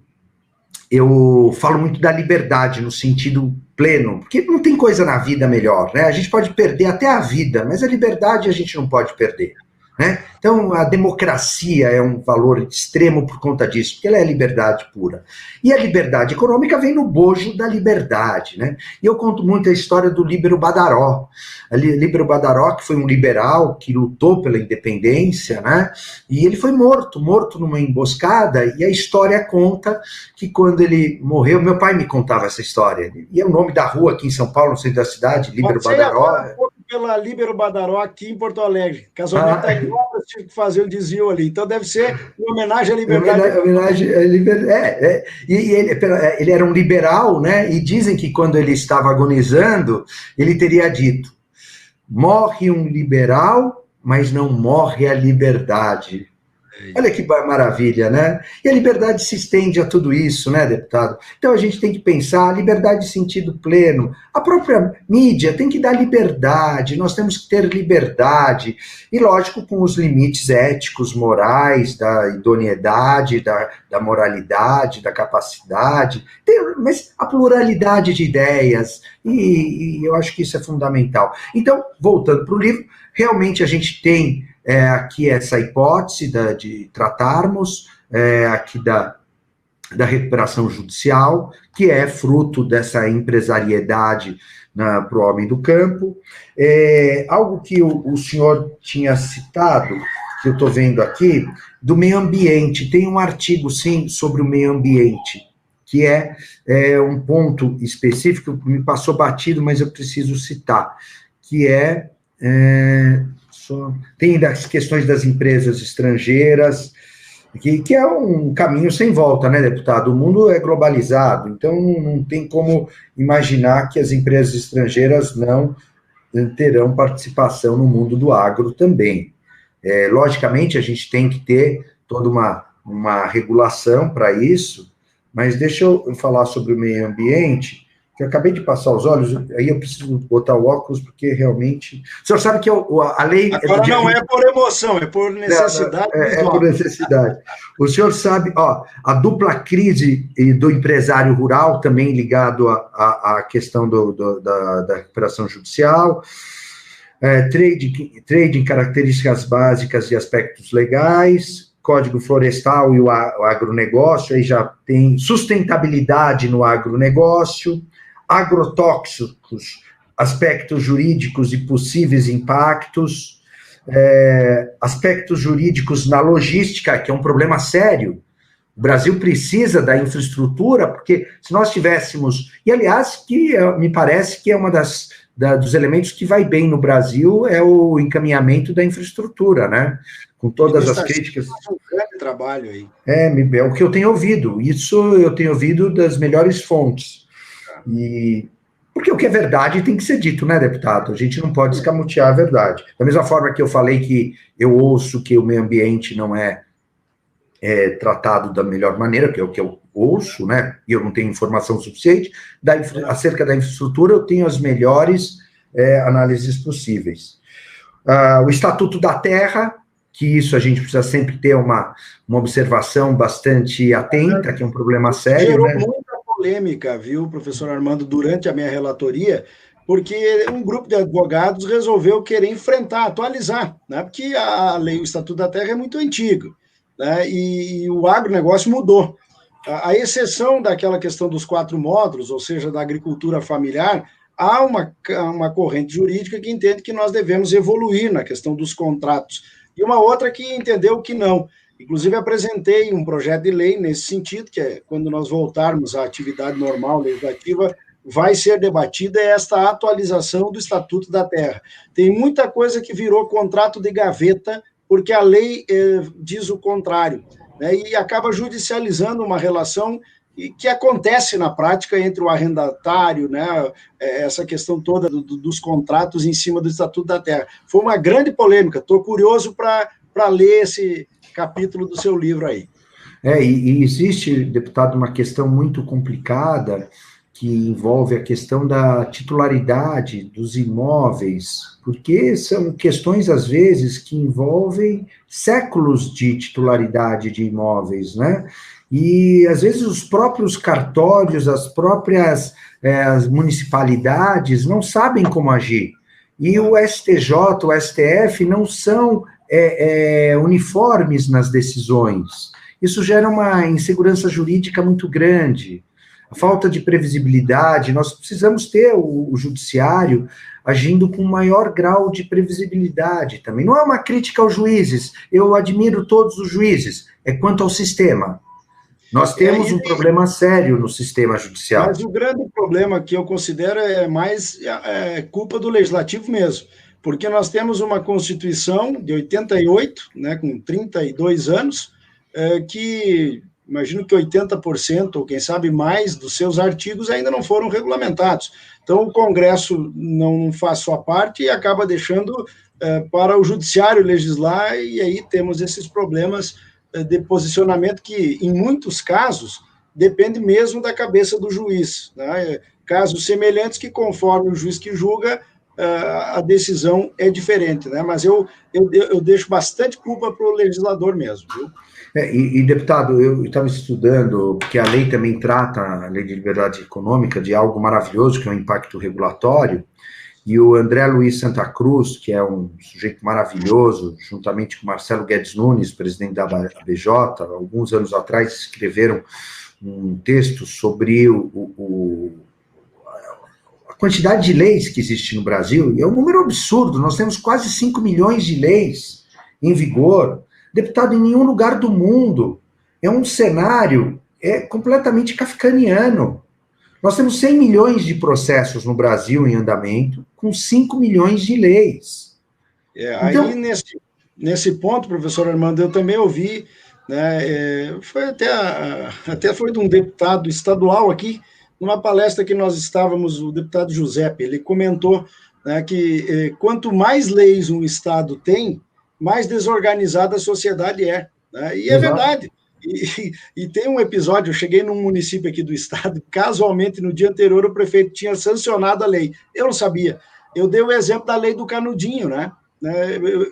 falo muito da liberdade no sentido pleno, porque não tem coisa na vida melhor, né? A gente pode perder até a vida, mas a liberdade a gente não pode perder, né? Então, a democracia é um valor extremo por conta disso, porque ela é liberdade pura. E a liberdade econômica vem no bojo da liberdade, né? E eu conto muito a história do Líbero Badaró. Líbero Badaró, que foi um liberal que lutou pela independência, né? E ele foi morto numa emboscada, e a história conta que quando ele morreu, meu pai me contava essa história, e é o nome da rua aqui em São Paulo, no centro da cidade, Líbero Badaró. Pela Líbero Badaró aqui em Porto Alegre. Casualmente está em obras, tive que fazer o desvio ali. Então deve ser uma homenagem à liberdade. Homenagem à liberdade. E ele era um liberal, né? E dizem que quando ele estava agonizando, ele teria dito: morre um liberal, mas não morre a liberdade. Olha que maravilha, né? E a liberdade se estende a tudo isso, né, deputado? Então a gente tem que pensar a liberdade de sentido pleno. A própria mídia tem que dar liberdade, nós temos que ter liberdade. E, lógico, com os limites éticos, morais, da idoneidade, da moralidade, da capacidade, mas a pluralidade de ideias, e eu acho que isso é fundamental. Então, voltando para o livro, realmente a gente tem aqui essa hipótese de tratarmos aqui da recuperação judicial, que é fruto dessa empresariedade para o homem do campo. Algo que o senhor tinha citado, que eu estou vendo aqui, do meio ambiente. Tem um artigo, sim, sobre o meio ambiente, que é um ponto específico, que me passou batido, mas eu preciso citar, que tem das questões das empresas estrangeiras, que é um caminho sem volta, né, deputado? O mundo é globalizado, então não tem como imaginar que as empresas estrangeiras não terão participação no mundo do agro também. Logicamente, a gente tem que ter toda uma regulação para isso, mas deixa eu falar sobre o meio ambiente, que eu acabei de passar os olhos, aí eu preciso botar o óculos, porque realmente... O senhor sabe que a lei... Agora não é por emoção, é por necessidade. É por necessidade. O senhor sabe, a dupla crise do empresário rural, também ligado à questão da recuperação judicial, trading, características básicas e aspectos legais, Código Florestal e o agronegócio, aí já tem sustentabilidade no agronegócio, agrotóxicos, aspectos jurídicos e possíveis impactos, aspectos jurídicos na logística, que é um problema sério. O Brasil precisa da infraestrutura, porque se nós tivéssemos... E, aliás, que me parece que é uma dos elementos que vai bem no Brasil é o encaminhamento da infraestrutura, né? Com todas as críticas. Um grande trabalho aí. É o que eu tenho ouvido. Isso eu tenho ouvido das melhores fontes. Porque o que é verdade tem que ser dito, né, deputado? A gente não pode escamotear a verdade. Da mesma forma que eu falei que eu ouço que o meio ambiente não é tratado da melhor maneira, que é o que eu ouço, né? E eu não tenho informação suficiente. Acerca da infraestrutura, eu tenho as melhores análises possíveis. O Estatuto da Terra, que isso a gente precisa sempre ter uma observação bastante atenta, que é um problema sério. Gerou né? muita polêmica, viu, professor Armando, durante a minha relatoria, porque um grupo de advogados resolveu querer enfrentar, atualizar, né? Porque a lei, o Estatuto da Terra é muito antigo, né? E o agronegócio mudou. A exceção daquela questão dos 4 módulos, ou seja, da agricultura familiar, há uma corrente jurídica que entende que nós devemos evoluir na questão dos contratos, e uma outra que entendeu que não. Inclusive, apresentei um projeto de lei nesse sentido, que é quando nós voltarmos à atividade normal legislativa, vai ser debatida esta atualização do Estatuto da Terra. Tem muita coisa que virou contrato de gaveta, porque a lei diz o contrário, né, e acaba judicializando uma relação que acontece na prática entre o arrendatário, né, essa questão toda dos contratos em cima do Estatuto da Terra. Foi uma grande polêmica, estou curioso para ler esse capítulo do seu livro aí. E existe, deputado, uma questão muito complicada que envolve a questão da titularidade dos imóveis, porque são questões, às vezes, que envolvem séculos de titularidade de imóveis, né? E, às vezes, os próprios cartórios, as próprias as municipalidades não sabem como agir. E o STJ, o STF não são uniformes nas decisões. Isso gera uma insegurança jurídica muito grande. A falta de previsibilidade, nós precisamos ter o judiciário agindo com maior grau de previsibilidade também. Não é uma crítica aos juízes, eu admiro todos os juízes, é quanto ao sistema. Nós temos um problema sério no sistema judicial. Mas o grande problema que eu considero é mais culpa do legislativo mesmo, porque nós temos uma Constituição de 88, né, com 32 anos, que imagino que 80%, ou quem sabe mais, dos seus artigos ainda não foram regulamentados. Então, o Congresso não faz sua parte e acaba deixando para o Judiciário legislar, e aí temos esses problemas de posicionamento que, em muitos casos, depende mesmo da cabeça do juiz, né? Casos semelhantes que, conforme o juiz que julga, a decisão é diferente, né? Mas eu deixo bastante culpa para o legislador mesmo, viu? Deputado, eu estava estudando, porque a lei também trata, a Lei de Liberdade Econômica, de algo maravilhoso, que é o impacto regulatório, e o André Luiz Santa Cruz, que é um sujeito maravilhoso, juntamente com Marcelo Guedes Nunes, presidente da ABJ, alguns anos atrás escreveram um texto sobre a quantidade de leis que existe no Brasil, e é um número absurdo, nós temos quase 5 milhões de leis em vigor. Deputado, em nenhum lugar do mundo, é um cenário completamente kafkaniano. Nós temos 100 milhões de processos no Brasil em andamento, com 5 milhões de leis. Então, aí, nesse ponto, professor Armando, eu também ouvi, né, foi até foi de um deputado estadual aqui, numa palestra que nós estávamos, o deputado Giuseppe, ele comentou, né, que quanto mais leis um estado tem, mais desorganizada a sociedade é. Né? E é verdade. E tem um episódio, eu cheguei num município aqui do estado, casualmente no dia anterior o prefeito tinha sancionado a lei. Eu não sabia. Eu dei o exemplo da lei do canudinho, né?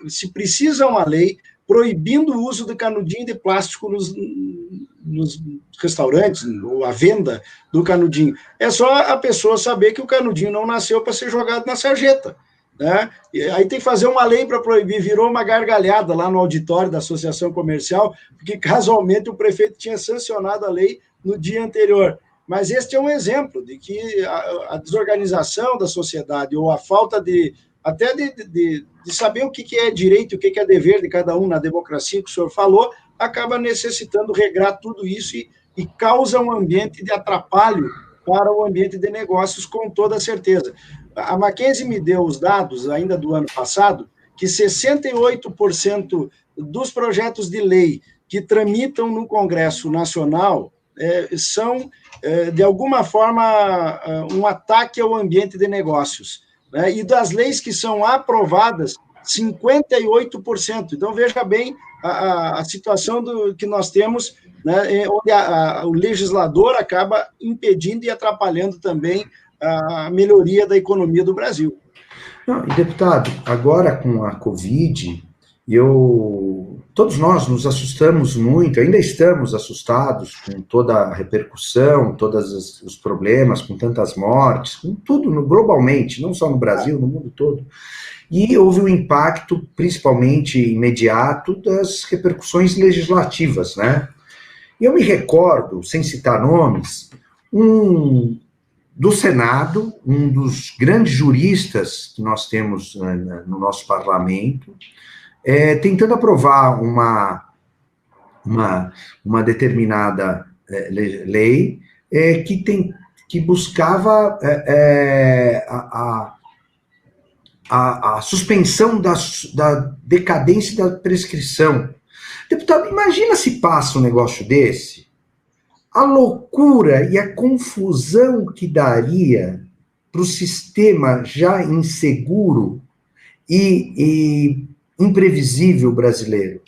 Se precisa uma lei proibindo o uso de canudinho de plástico nos restaurantes, ou a venda do canudinho. É só a pessoa saber que o canudinho não nasceu para ser jogado na sarjeta. Né? Aí tem que fazer uma lei para proibir, virou uma gargalhada lá no auditório da Associação Comercial, porque casualmente o prefeito tinha sancionado a lei no dia anterior. Mas este é um exemplo de que a desorganização da sociedade, ou a falta de saber o que é direito e o que é dever de cada um na democracia que o senhor falou, acaba necessitando regrar tudo isso e causa um ambiente de atrapalho para o ambiente de negócios, com toda certeza. A Mackenzie me deu os dados, ainda do ano passado, que 68% dos projetos de lei que tramitam no Congresso Nacional são, de alguma forma, um ataque ao ambiente de negócios. Né? E das leis que são aprovadas, 58%. Então, veja bem a situação que nós temos, né, onde o legislador acaba impedindo e atrapalhando também a melhoria da economia do Brasil. Não, e deputado, agora com a Covid, todos nós nos assustamos muito, ainda estamos assustados com toda a repercussão, todos os problemas, com tantas mortes, com tudo globalmente, não só no Brasil, no mundo todo. E houve um impacto, principalmente imediato, das repercussões legislativas, né? E eu me recordo, sem citar nomes, do Senado, um dos grandes juristas que nós temos no nosso parlamento, tentando aprovar uma determinada lei que buscava a suspensão da decadência da prescrição. Deputado, imagina se passa um negócio desse, a loucura e a confusão que daria para o sistema já inseguro e imprevisível brasileiro.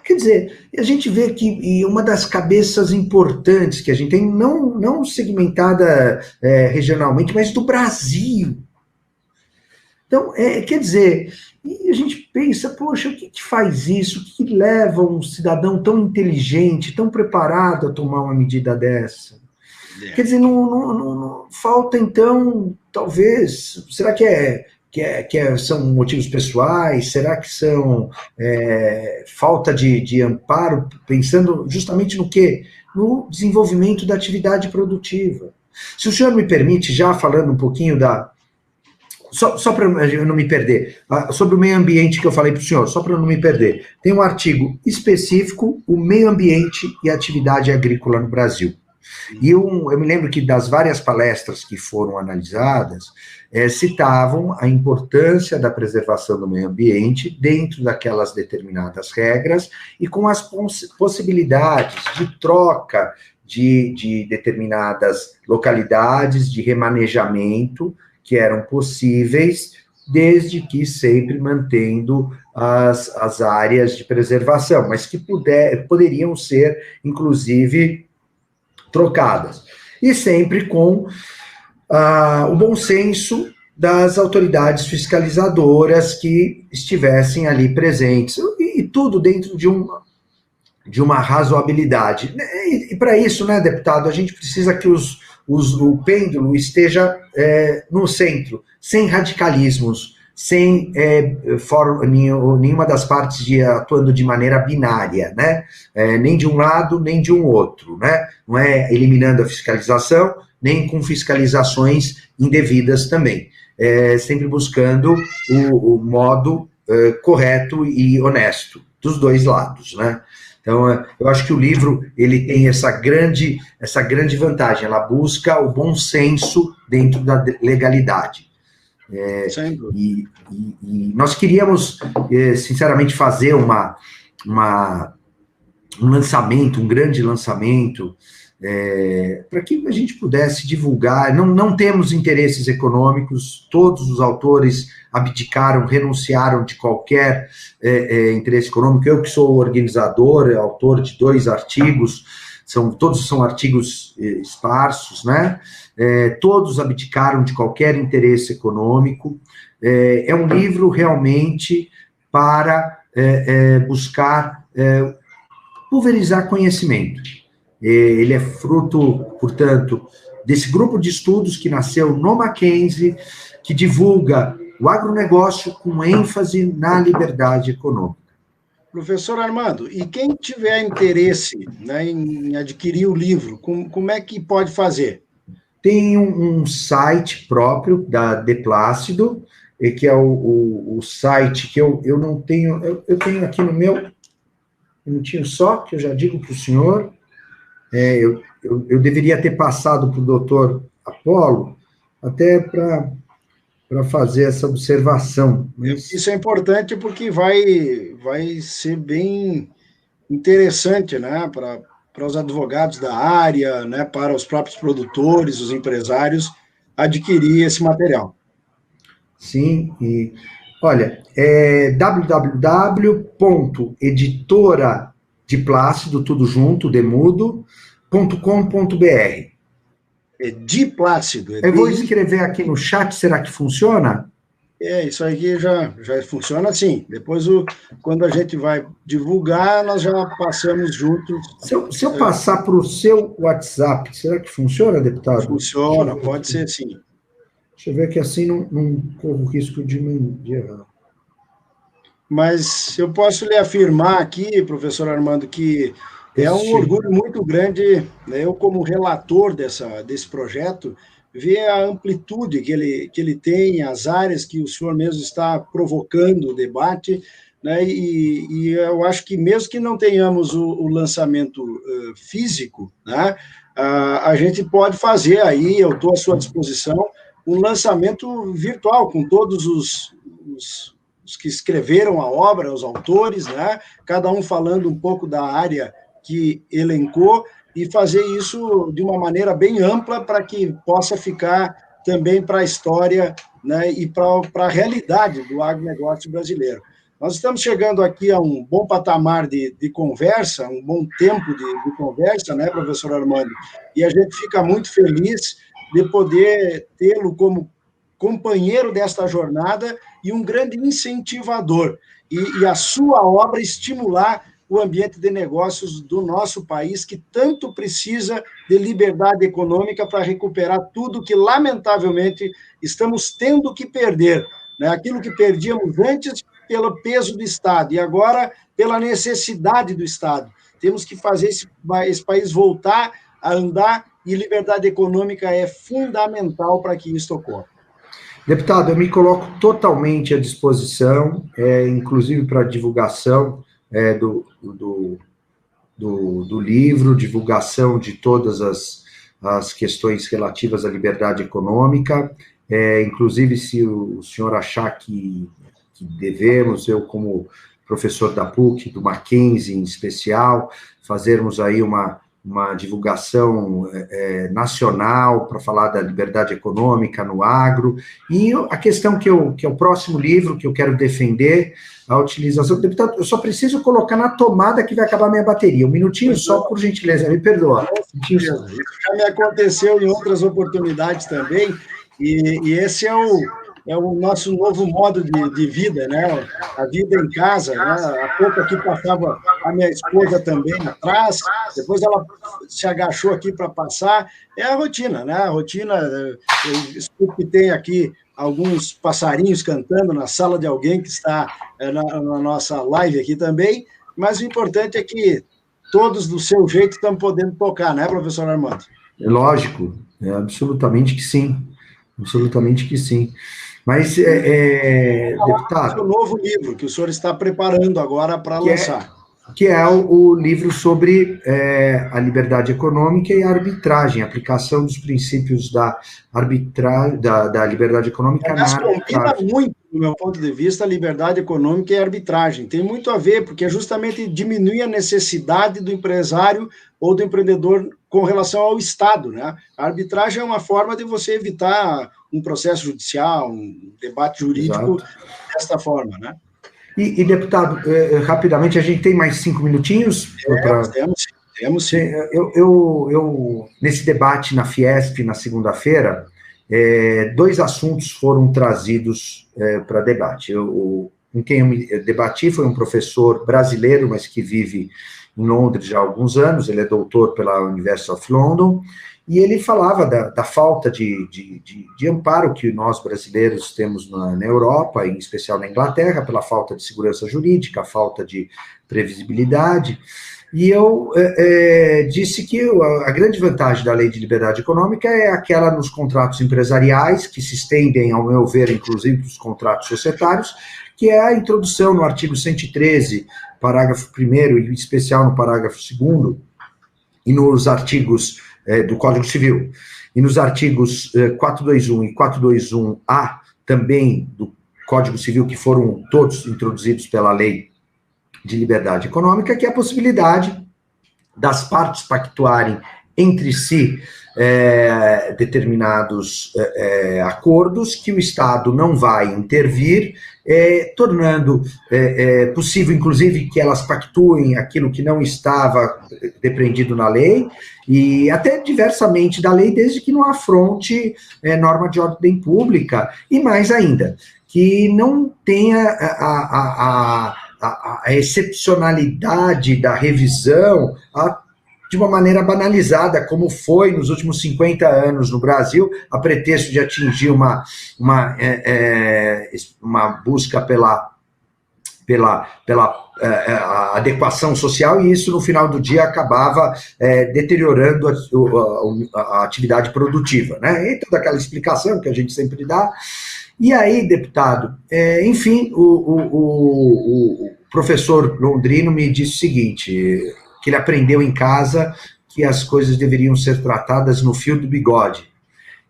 Quer dizer, a gente vê que uma das cabeças importantes que a gente tem, não segmentada regionalmente, mas do Brasil. Então, quer dizer, e a gente pensa, poxa, o que faz isso? O que leva um cidadão tão inteligente, tão preparado a tomar uma medida dessa? Quer dizer, não falta, então, talvez, será que são motivos pessoais? Será que são falta de amparo, pensando justamente no quê? No desenvolvimento da atividade produtiva. Se o senhor me permite, já falando um pouquinho Só para eu não me perder, sobre o meio ambiente que eu falei para o senhor, só para eu não me perder, tem um artigo específico, o meio ambiente e a atividade agrícola no Brasil. E eu me lembro que das várias palestras que foram analisadas, citavam a importância da preservação do meio ambiente dentro daquelas determinadas regras e com as possibilidades de troca de determinadas localidades, de remanejamento, que eram possíveis, desde que sempre mantendo as áreas de preservação, mas que poderiam ser, inclusive, trocadas. E sempre com o bom senso das autoridades fiscalizadoras que estivessem ali presentes, e tudo dentro de uma razoabilidade. E para isso, né, deputado, a gente precisa que o pêndulo esteja no centro, sem radicalismos sem nenhuma das partes atuando de maneira binária, né? Nem de um lado, nem de um outro, né? Não é eliminando a fiscalização, nem com fiscalizações indevidas também. Sempre buscando o modo correto e honesto dos dois lados, né? Então, eu acho que o livro ele tem essa grande vantagem, ela busca o bom senso dentro da legalidade. E nós queríamos, sinceramente, fazer um lançamento, um grande lançamento, para que a gente pudesse divulgar. Não temos interesses econômicos, todos os autores abdicaram, renunciaram de qualquer interesse econômico. Eu que sou organizador, autor de 2 artigos, todos são artigos esparsos, né? Todos abdicaram de qualquer interesse econômico. É um livro realmente para buscar pulverizar conhecimento. Ele é fruto, portanto, desse grupo de estudos que nasceu no Mackenzie, que divulga o agronegócio com ênfase na liberdade econômica. Professor Armando, e quem tiver interesse, né, em adquirir o livro, como é que pode fazer? Tem um site próprio da Deplácido, que é o site que eu não tenho, eu tenho aqui no meu minutinho só, que eu já digo para o senhor. Eu deveria ter passado para o doutor Apolo, até para fazer essa observação. Mas... Isso é importante porque vai ser bem interessante, né, para os advogados da área, né, para os próprios produtores, os empresários, adquirir esse material. Sim, e olha, www.editora.de-plácido, tudo junto, demudo.com.br. De Plácido. Eu vou escrever aqui no chat, será que funciona? Isso aqui já funciona assim. Depois, quando a gente vai divulgar, nós já passamos juntos. Se eu passar para o seu WhatsApp, será que funciona, deputado? Funciona, pode ser sim. Deixa eu ver que assim não corro o risco de errar. Mas eu posso lhe afirmar aqui, professor Armando, que é um orgulho muito grande, né, eu como relator desse projeto, ver a amplitude que ele tem, as áreas que o senhor mesmo está provocando o debate, né, e eu acho que mesmo que não tenhamos o lançamento físico, né, a gente pode fazer aí, eu estou à sua disposição, um lançamento virtual com todos os que escreveram a obra, os autores, né, cada um falando um pouco da área que elencou, e fazer isso de uma maneira bem ampla para que possa ficar também para a história, né, e para a realidade do agronegócio brasileiro. Nós estamos chegando aqui a um bom patamar de conversa, um bom tempo de conversa, né, professor Armando? E a gente fica muito feliz de poder tê-lo como companheiro desta jornada e um grande incentivador. E a sua obra estimular o ambiente de negócios do nosso país, que tanto precisa de liberdade econômica para recuperar tudo que, lamentavelmente, estamos tendo que perder, né? Aquilo que perdíamos antes pelo peso do Estado, e agora pela necessidade do Estado. Temos que fazer esse país voltar a andar, e liberdade econômica é fundamental para que isso ocorra. Deputado, eu me coloco totalmente à disposição, inclusive para divulgação do livro, divulgação de todas as questões relativas à liberdade econômica, inclusive se o senhor achar que devemos, eu como professor da PUC, do Mackenzie em especial, fazermos aí uma divulgação nacional para falar da liberdade econômica no agro, e a questão que é o próximo livro que eu quero defender, a utilização... Deputado, eu só preciso colocar na tomada que vai acabar minha bateria. Um minutinho só, por gentileza, me perdoa. Isso já me aconteceu em outras oportunidades também, e esse é o nosso novo modo de vida, né? A vida em casa, né? Há pouco aqui passava a minha esposa também atrás, depois ela se agachou aqui para passar. É a rotina, né? A rotina, eu escuto que tem aqui alguns passarinhos cantando na sala de alguém que está na nossa live aqui também, mas o importante é que todos do seu jeito estão podendo tocar, né, professor Armando? Lógico, absolutamente que sim, absolutamente que sim. Mas, deputado... O novo livro que o senhor está preparando agora para lançar. Que é o livro sobre a liberdade econômica e a arbitragem, a aplicação dos princípios da liberdade econômica na arbitragem. Combina muito, do meu ponto de vista, a liberdade econômica e a arbitragem. Tem muito a ver, porque é justamente diminuir a necessidade do empresário ou do empreendedor com relação ao Estado, né? A arbitragem é uma forma de você evitar um processo judicial, um debate jurídico. Exato. Desta forma, né? E deputado, rapidamente, a gente tem mais 5 minutinhos? Temos sim. Eu, nesse debate na Fiesp, na segunda-feira, 2 assuntos foram trazidos para debate. Com quem eu me debati foi um professor brasileiro, mas que vive em Londres já há alguns anos, ele é doutor pela University of London, e ele falava da falta de amparo que nós brasileiros temos na Europa, em especial na Inglaterra, pela falta de segurança jurídica, a falta de previsibilidade, e eu disse que a grande vantagem da Lei de Liberdade Econômica é aquela nos contratos empresariais, que se estendem, ao meu ver, inclusive para os contratos societários, que é a introdução no artigo 113, parágrafo 1º, e em especial no parágrafo 2º, e nos artigos do Código Civil, e nos artigos 421 e 421-A, também do Código Civil, que foram todos introduzidos pela Lei de Liberdade Econômica, que é a possibilidade das partes pactuarem entre si determinados acordos que o Estado não vai intervir, tornando possível, inclusive, que elas pactuem aquilo que não estava depreendido na lei, e até diversamente da lei, desde que não afronte norma de ordem pública, e mais ainda, que não tenha a excepcionalidade da revisão de uma maneira banalizada, como foi nos últimos 50 anos no Brasil, a pretexto de atingir uma busca pela adequação social, e isso, no final do dia, acabava deteriorando a atividade produtiva, né? E toda aquela explicação que a gente sempre dá. E aí, deputado, enfim, o professor londrino me disse o seguinte, que ele aprendeu em casa que as coisas deveriam ser tratadas no fio do bigode.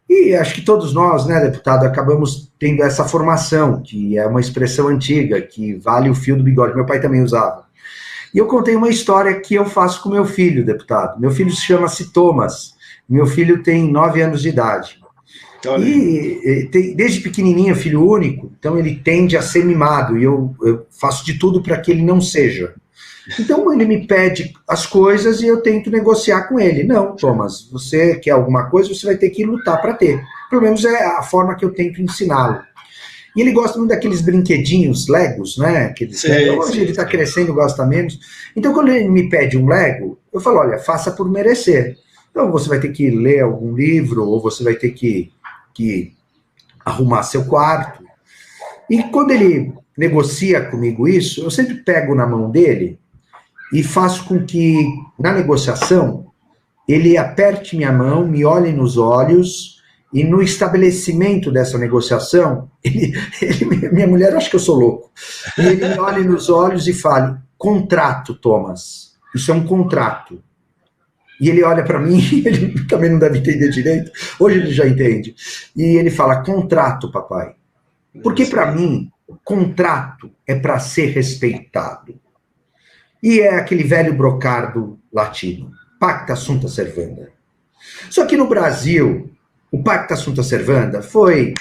E acho que todos nós, né, deputado, acabamos tendo essa formação, que é uma expressão antiga, que vale o fio do bigode. Meu pai também usava. E eu contei uma história que eu faço com meu filho, deputado. Meu filho chama-se Thomas. Meu filho tem 9 anos de idade. E desde pequenininho, filho único, então ele tende a ser mimado, e eu faço de tudo para que ele não seja. Então ele me pede as coisas e eu tento negociar com ele. Não, Thomas, você quer alguma coisa, você vai ter que lutar para ter. Pelo menos é a forma que eu tento ensiná-lo. E ele gosta muito daqueles brinquedinhos, Legos, né? Hoje ele está crescendo, gosta menos. Então quando ele me pede um Lego, eu falo, olha, faça por merecer. Então você vai ter que ler algum livro, ou você vai ter que arrumar seu quarto. E quando ele negocia comigo isso, eu sempre pego na mão dele e faço com que, na negociação, ele aperte minha mão, me olhe nos olhos, e no estabelecimento dessa negociação, minha mulher acha que eu sou louco, e ele me olhe nos olhos e fale, contrato, Thomas, isso é um contrato. E ele olha para mim, ele também não deve entender direito, hoje ele já entende, e ele fala, contrato, papai. Porque para mim, contrato é para ser respeitado. E é aquele velho brocardo latino, pacta sunt servanda. Só que no Brasil, o pacta sunt servanda foi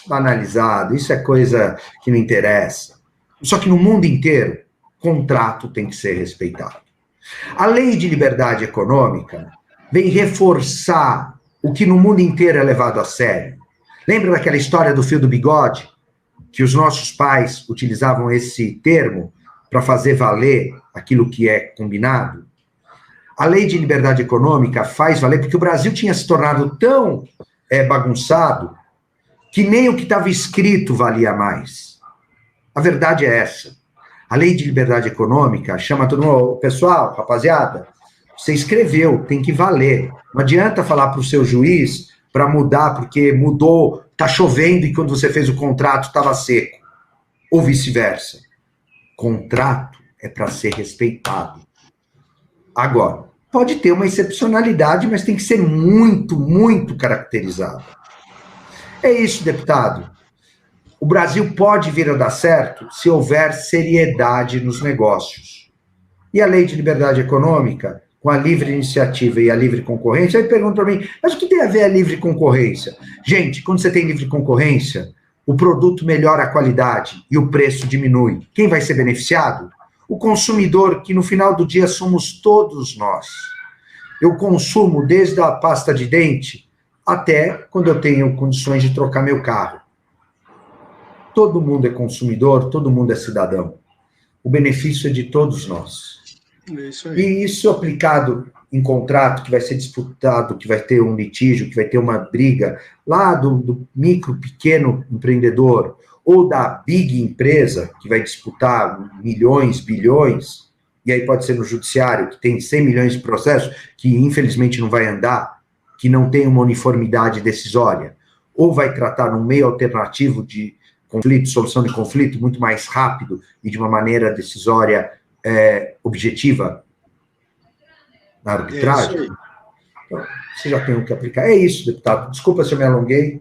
banalizado, isso é coisa que não interessa. Só que no mundo inteiro, contrato tem que ser respeitado. A Lei de Liberdade Econômica vem reforçar o que no mundo inteiro é levado a sério. Lembra daquela história do fio do bigode? Que os nossos pais utilizavam esse termo para fazer valer aquilo que é combinado? A Lei de Liberdade Econômica faz valer, porque o Brasil tinha se tornado tão bagunçado que nem o que estava escrito valia mais. A verdade é essa. A lei de liberdade econômica chama todo mundo, pessoal, rapaziada, você escreveu, tem que valer. Não adianta falar para o seu juiz para mudar, porque mudou, está chovendo e quando você fez o contrato estava seco. Ou vice-versa. Contrato é para ser respeitado. Agora, pode ter uma excepcionalidade, mas tem que ser muito, muito caracterizada. É isso, deputado. O Brasil pode vir a dar certo se houver seriedade nos negócios. E a lei de liberdade econômica, com a livre iniciativa e a livre concorrência, aí pergunta para mim, mas o que tem a ver a livre concorrência? Gente, quando você tem livre concorrência, o produto melhora a qualidade e o preço diminui. Quem vai ser beneficiado? O consumidor, que no final do dia somos todos nós. Eu consumo desde a pasta de dente até quando eu tenho condições de trocar meu carro. Todo mundo é consumidor, todo mundo é cidadão. O benefício é de todos nós. É isso aí. E isso aplicado em contrato que vai ser disputado, que vai ter um litígio, que vai ter uma briga lá do micro, pequeno empreendedor ou da big empresa, que vai disputar milhões, bilhões, e aí pode ser no judiciário, que tem 100 milhões de processos, que infelizmente não vai andar, que não tem uma uniformidade decisória, ou vai tratar num meio alternativo de conflito, solução de conflito, muito mais rápido e de uma maneira decisória objetiva na arbitragem. Então, você já tem o que aplicar. É isso, deputado. Desculpa se eu me alonguei.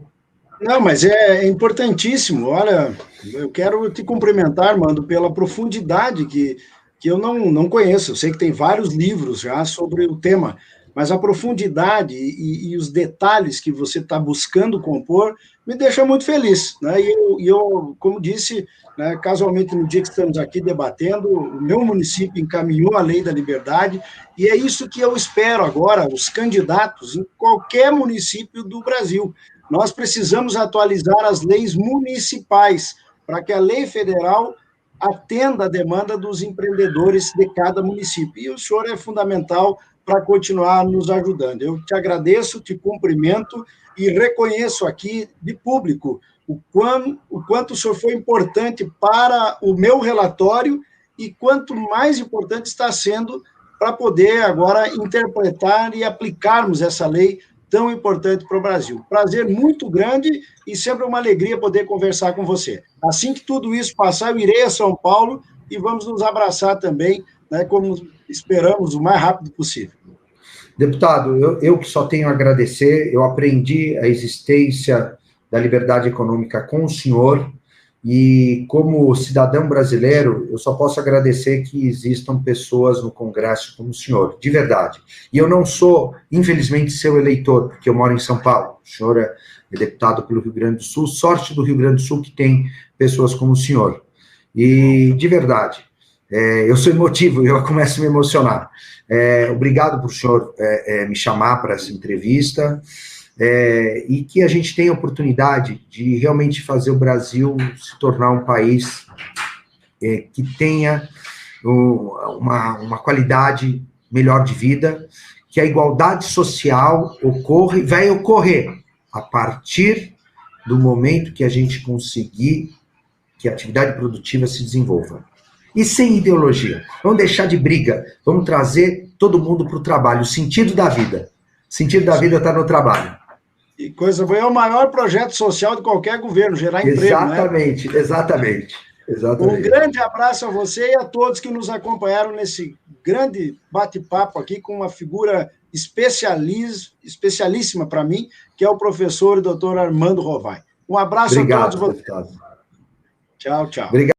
Não, mas é importantíssimo. Olha, eu quero te cumprimentar, Armando, pela profundidade que eu não conheço. Eu sei que tem vários livros já sobre o tema, mas a profundidade e os detalhes que você está buscando compor me deixa muito feliz, né? E eu, como disse, né, casualmente no dia que estamos aqui debatendo, o meu município encaminhou a Lei da Liberdade, e é isso que eu espero agora, os candidatos em qualquer município do Brasil. Nós precisamos atualizar as leis municipais para que a lei federal atenda a demanda dos empreendedores de cada município. E o senhor é fundamental para continuar nos ajudando. Eu te agradeço, te cumprimento e reconheço aqui de público o quanto o senhor foi importante para o meu relatório e quanto mais importante está sendo para poder agora interpretar e aplicarmos essa lei tão importante para o Brasil. Prazer muito grande e sempre uma alegria poder conversar com você. Assim que tudo isso passar, eu irei a São Paulo e vamos nos abraçar também, né, como esperamos, o mais rápido possível. Deputado, eu que só tenho a agradecer, eu aprendi a existência da liberdade econômica com o senhor, e como cidadão brasileiro, eu só posso agradecer que existam pessoas no Congresso como o senhor, de verdade. E eu não sou, infelizmente, seu eleitor, porque eu moro em São Paulo. O senhor é deputado pelo Rio Grande do Sul, sorte do Rio Grande do Sul que tem pessoas como o senhor. E, de verdade, eu sou emotivo, eu começo a me emocionar. Obrigado por o senhor me chamar para essa entrevista, e que a gente tenha a oportunidade de realmente fazer o Brasil se tornar um país que tenha uma qualidade melhor de vida, que a igualdade social ocorra e vai ocorrer a partir do momento que a gente conseguir que a atividade produtiva se desenvolva. E sem ideologia. Vamos deixar de briga. Vamos trazer todo mundo para o trabalho. O sentido da vida. O sentido da vida está no trabalho. E coisa boa, é o maior projeto social de qualquer governo, gerar emprego, exatamente, né? Exatamente. Um grande abraço a você e a todos que nos acompanharam nesse grande bate-papo aqui com uma figura especialíssima para mim, que é o professor e doutor Armando Rovai. Um abraço. Obrigado, a todos vocês. Tchau, tchau. Obrigado.